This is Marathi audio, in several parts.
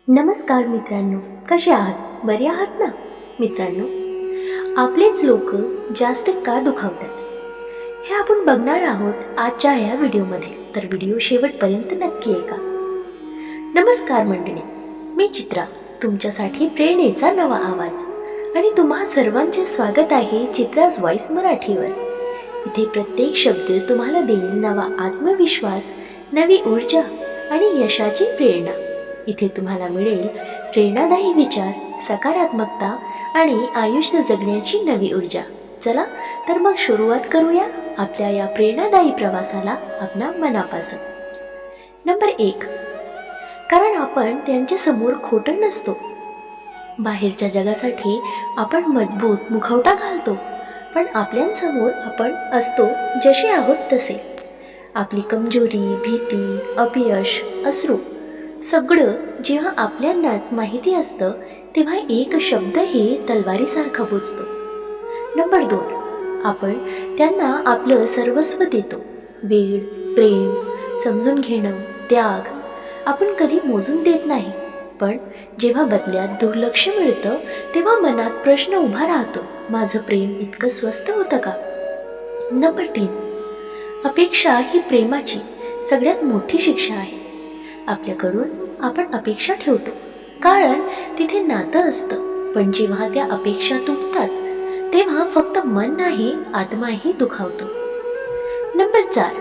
नमस्कार मित्रांनो, कसे आहात? बरे आहात ना? मित्रांनो, आपलेच लोक जास्त का दुखावतात हे आपण बघणार आहोत आजच्या या व्हिडिओमध्ये, तर व्हिडिओ शेवटपर्यंत नक्की ऐका. नमस्कार मंडळी, मी चित्रा, तुमच्यासाठी प्रेरणेचा नवा आवाज आणि तुम्हा सर्वांचे स्वागत आहे चित्राज व्हॉइस मराठीवर. इथे प्रत्येक शब्द तुम्हाला देईल नवा आत्मविश्वास, नवी ऊर्जा आणि यशाची प्रेरणा. इथे तुम्हाला मिळेल प्रेरणादायी विचार, सकारात्मकता आणि आयुष्य जगण्याची नवी ऊर्जा. चला तर मग सुरुवात करूया आपल्या या प्रेरणादायी प्रवासाला आपल्या मनापासून. नंबर 1, कारण आपण त्यांच्या समोर खोटं नसतो. बाहेरच्या जगासाठी आपण मजबूत मुखवटा घालतो, पण आपल्यासमोर आपण असतो जसे आहोत तसे. आपली कमजोरी, भीती, अपयश, अश्रू सगळं जेव्हा आपल्यालाच माहिती असतं, तेव्हा एक शब्दही तलवारीसारखा बोचतो. नंबर 2, आपण त्यांना आपलं सर्वस्व देतो. वेळ, प्रेम, समजून घेणं, त्याग आपण कधी मोजून देत नाही. पण जेव्हा बदल्यात दुर्लक्ष मिळतं, तेव्हा मनात प्रश्न उभा राहतो, माझं प्रेम इतकं स्वस्त होतं का? नंबर 3, अपेक्षा ही प्रेमाची सगळ्यात मोठी शिक्षा आहे. आपल्याकडून आपण अपेक्षा ठेवतो कारण तिथे नातं असतं, पण जेव्हा त्या अपेक्षा तुटतात तेव्हा फक्त मन नाही, आत्माही दुखावतो. नंबर 4,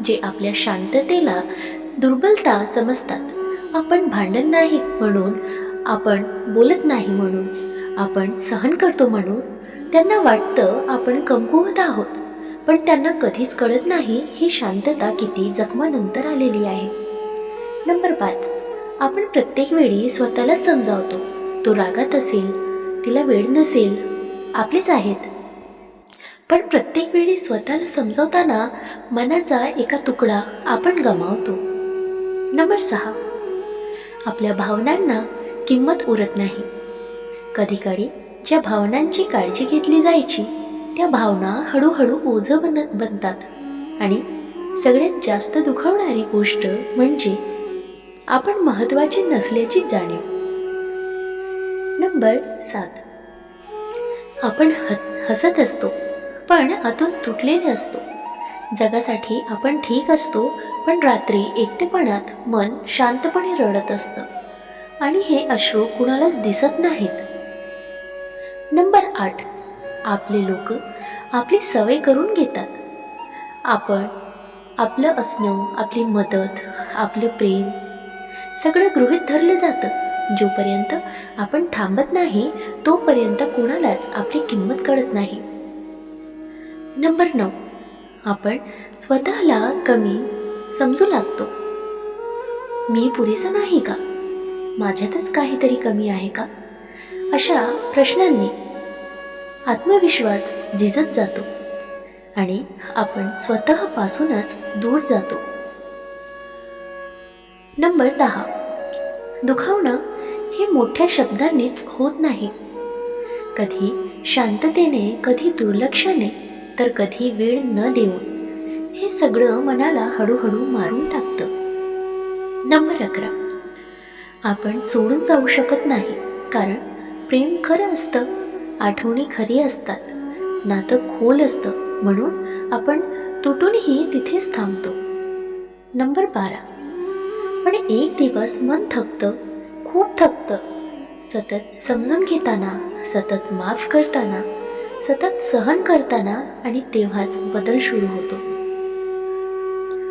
जे आपल्या शांततेला दुर्बलता समजतात. आपण भांडण नाही म्हणून, आपण बोलत नाही म्हणून, आपण सहन करतो म्हणून त्यांना वाटतं आपण कमकुवत आहोत, पण त्यांना कधीच कळत नाही ही शांतता किती जखमानंतर आलेली आहे. नंबर 5, आपण प्रत्येक वेळी स्वतःलाच समजावतो, तो रागात असेल, तिला वेळ नसेल, आपलेच आहेत. पण प्रत्येक वेळी स्वतःला समजावताना मनाचा एका तुकडा आपण गमावतो. नंबर 6, आपल्या भावनांना किंमत उरत नाही. कधीकधी ज्या भावनांची काळजी घेतली जायची त्या भावना हळूहळू ओझं बनतात. आणि सगळ्यात जास्त दुखावणारी गोष्ट म्हणजे आपण महत्त्वाचे नसल्याची जाणीव. नंबर 7, आपण हसत असतो पण आतून तुटलेले असतो. जगासाठी आपण ठीक असतो, पण रात्री एकटेपणात मन शांतपणे रडत असतं आणि हे अश्रू कुणालाच दिसत नाहीत. नंबर 8, आपले लोक आपली सवय करून घेतात. आपण आपलं असणं, आपली मदत, आपलं प्रेम सगळं गृहीत धरलं जातं. जोपर्यंत आपण थांबत नाही तोपर्यंत कुणालाच आपली किंमत कळत नाही. नंबर 9, आपण स्वतःला कमी समजू लागतो. मी पुरेसं नाही का? माझ्यातच काहीतरी कमी आहे का? अशा प्रश्नांनी आत्मविश्वास झिजत जातो आणि आपण स्वतःपासूनच दूर जातो. नंबर 10, दुखावणं हे मोठ्या शब्दांनीच होत नाही. कधी शांततेने, कधी दुर्लक्षाने, तर कधी वेळ न देऊन हे सगळं मनाला हळूहळू मारून टाकतं. नंबर 11, आपण सोडून जाऊ शकत नाही कारण प्रेम खरं असतं, आठवणी खरी असतात, नातं खोल असतं, म्हणून आपण तुटूनही तिथेच थांबतो. नंबर 12, पण एक दिवस मन थकतं, खूप थकतं. सतत समजून घेताना, सतत माफ करताना, सतत सहन करताना, आणि तेव्हाच बदल सुरू होतो.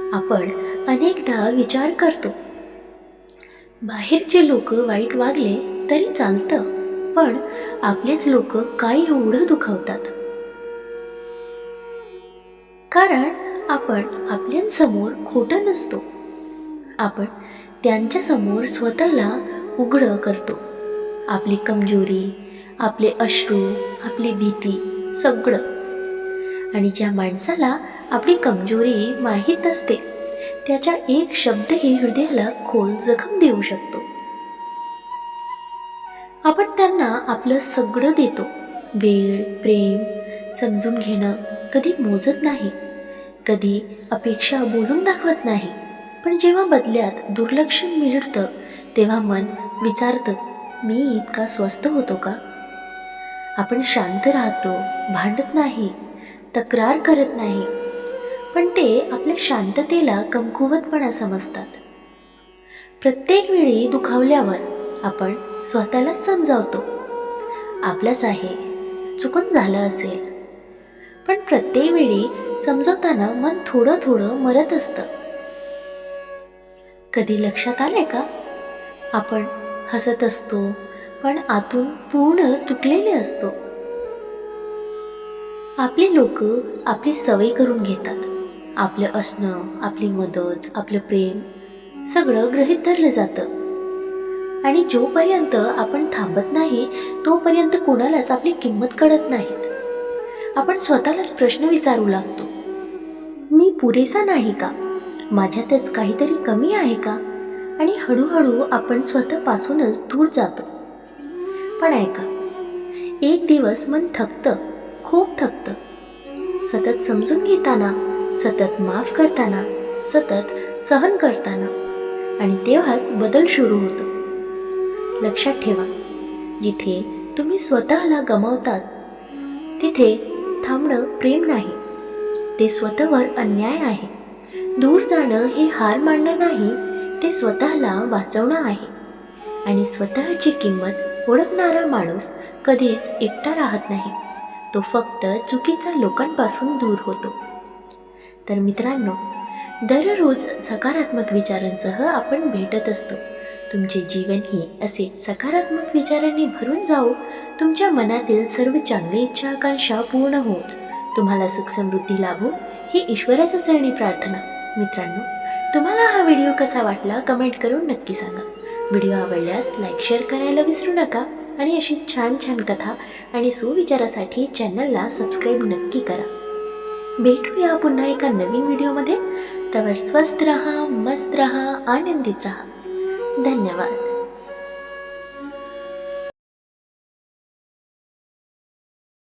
आपण अनेकदा विचार करतो, बाहेरचे लोक वाईट वागले तरी चालतं, पण आपलेच लोक काय एवढं दुखावतात? कारण आपण आपल्यासमोर खोटं नसतो. आपण त्यांच्यासमोर स्वतःला उघडं करतो. आपली कमजोरी, आपले अश्रू, आपली भीती सगळं. आणि ज्या माणसाला आपली कमजोरी माहीत असते त्याचा एक शब्दही हृदयाला खोल जखम देऊ शकतो. आपण त्यांना आपलं सगळं देतो, वेळ, प्रेम, समजून घेणं, कधी मोजत नाही, कधी अपेक्षा बोलून दाखवत नाही. पण जेव्हा बदल्यात दुर्लक्ष मिळतं तेव्हा मन विचारतं, मी इतका स्वस्थ होतो का? आपण शांत राहतो, भांडत नाही, तक्रार करत नाही, पण ते आपल्या शांततेला कमकुवतपणा समजतात. प्रत्येक वेळी दुखावल्यावर आपण स्वतःलाच समजावतो, आपलंच आहे, चुकून झालं असेल. पण प्रत्येक वेळी समजवताना मन थोडं थोडं मरत असतं. कधी लक्षात आलंय का? आपण हसत असतो पण आतून पूर्ण तुटलेले असतो. आपली लोक आपली सवय करून घेतात. आपलं असणं, आपली मदत, आपलं प्रेम सगळं गृहीत धरलं जातं. आणि जोपर्यंत आपण थांबत नाही तोपर्यंत कोणालाच आपली किंमत कळत नाही. आपण स्वतःलाच प्रश्न विचारू लागतो, मी पुरेसा नाही का? माझ्यातच काहीतरी कमी आहे का? आणि हळूहळू आपण स्वतःपासूनच दूर जातो. पण ऐका, एक दिवस मन थकतं, खूप थकतं. सतत समजून घेताना, सतत माफ करताना, सतत सहन करताना. आणि तेव्हाच बदल सुरू होतो. लक्षात ठेवा, जिथे तुम्ही स्वतःला गमावतात तिथे थांबणं प्रेम नाही, ते स्वतःवर अन्याय आहे. दूर जाणं हे हार मानणं नाही, ते स्वतःला वाचवणं आहे. आणि स्वतःची किंमत ओळखणारा माणूस कधीच एकटा राहत नाही, तो फक्त चुकीच्या लोकांपासून दूर होतो. तर मित्रांनो, दररोज सकारात्मक विचारांसह आपण भेटत असतो. तुमचे जीवनही असे सकारात्मक विचारांनी भरून जाओ. तुमच्या मनातील सर्व चांगली इच्छा आकांक्षा पूर्ण होत तुम्हाला सुख समृद्धी लाभो, ही ईश्वराच्या चरणी प्रार्थना. मित्रांनो, तुम्हाला हा व्हिडिओ कसा वाटला कमेंट करून नक्की सांगा. व्हिडिओ आवडल्यास लाईक शेअर करायला विसरू नका. आणि अशी छान छान कथा आणि सुविचारासाठी चॅनलला सबस्क्राईब नक्की करा. भेटूया पुन्हा एका नवीन व्हिडिओमध्ये. तवर स्वस्थ रहा, मस्त रहा, आनंदित रहा. धन्यवाद.